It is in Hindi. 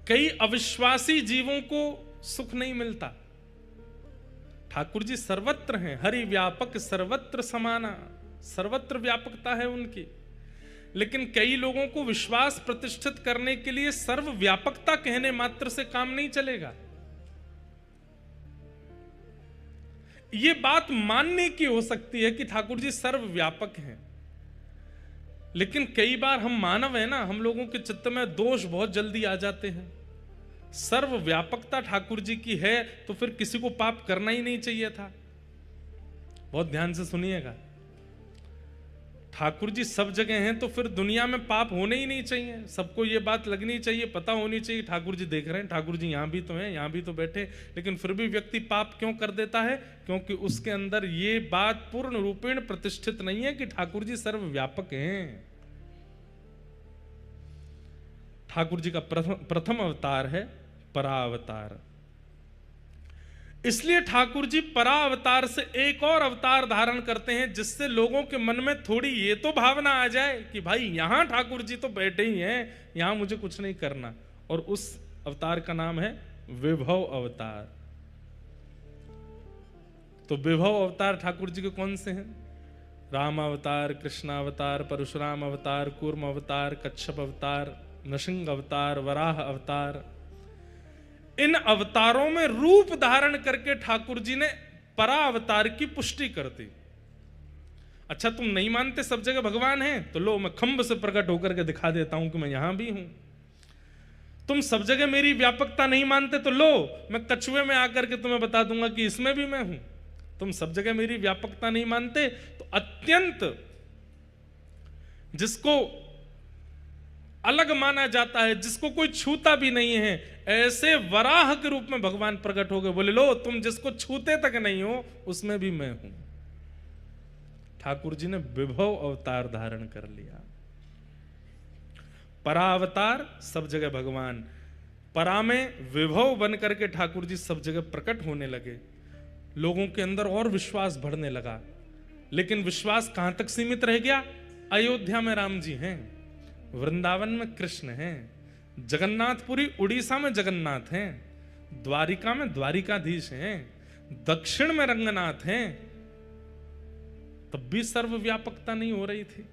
कई अविश्वासी जीवों को सुख नहीं मिलता। ठाकुर जी सर्वत्र हैं, हरि व्यापक सर्वत्र समाना, सर्वत्र व्यापकता है उनकी। लेकिन कई लोगों को विश्वास प्रतिष्ठित करने के लिए सर्व व्यापकता कहने मात्र से काम नहीं चलेगा। यह बात मानने की हो सकती है कि ठाकुर जी सर्व व्यापक हैं, लेकिन कई बार हम मानव हैं ना, हम लोगों के चित्त में दोष बहुत जल्दी आ जाते हैं। सर्व व्यापकता ठाकुर जी की है तो फिर किसी को पाप करना ही नहीं चाहिए था। बहुत ध्यान से सुनिएगा, ठाकुर जी सब जगह हैं तो फिर दुनिया में पाप होने ही नहीं चाहिए। सबको ये बात लगनी चाहिए, पता होनी चाहिए ठाकुर जी देख रहे हैं, ठाकुर जी यहां भी तो हैं, यहां भी तो बैठे, लेकिन फिर भी व्यक्ति पाप क्यों कर देता है? क्योंकि उसके अंदर ये बात पूर्ण रूपेण प्रतिष्ठित नहीं है कि ठाकुर जी सर्वव्यापक हैं। ठाकुर जी का प्रथम अवतार है परावतार। इसलिए ठाकुर जी परावतार से एक और अवतार धारण करते हैं, जिससे लोगों के मन में थोड़ी ये तो भावना आ जाए कि भाई यहां ठाकुर जी तो बैठे ही हैं, यहां मुझे कुछ नहीं करना। और उस अवतार का नाम है विभव अवतार। तो विभव अवतार ठाकुर जी के कौन से हैं? राम अवतार, कृष्ण अवतार, परशुराम अवतार, कूर्म अवतार, कच्छप अवतार, नृसिंह अवतार, वराह अवतार। इन अवतारों में रूप धारण करके ठाकुर जी ने परावतार की पुष्टि कर दी। अच्छा, तुम नहीं मानते सब जगह भगवान है, तो लो मैं खंभ से प्रकट होकर के दिखा देता हूं कि मैं यहां भी हूं। तुम सब जगह मेरी व्यापकता नहीं मानते, तो लो मैं कछुए में आकर के तुम्हें बता दूंगा कि इसमें भी मैं हूं। तुम सब जगह मेरी व्यापकता नहीं मानते, तो अत्यंत जिसको अलग माना जाता है, जिसको कोई छूता भी नहीं है, ऐसे वराह के रूप में भगवान प्रकट हो गए। बोले लो तुम जिसको छूते तक नहीं हो उसमें भी मैं हूं। ठाकुर जी ने विभव अवतार धारण कर लिया। परावतार सब जगह भगवान, परा में विभव बन करके ठाकुर जी सब जगह प्रकट होने लगे। लोगों के अंदर और विश्वास बढ़ने लगा। लेकिन विश्वास कहां तक सीमित रह गया? अयोध्या में राम जी हैं, वृंदावन में कृष्ण हैं, जगन्नाथपुरी उड़ीसा में जगन्नाथ हैं, द्वारिका में द्वारिकाधीश हैं, दक्षिण में रंगनाथ हैं, तब भी सर्वव्यापकता नहीं हो रही थी।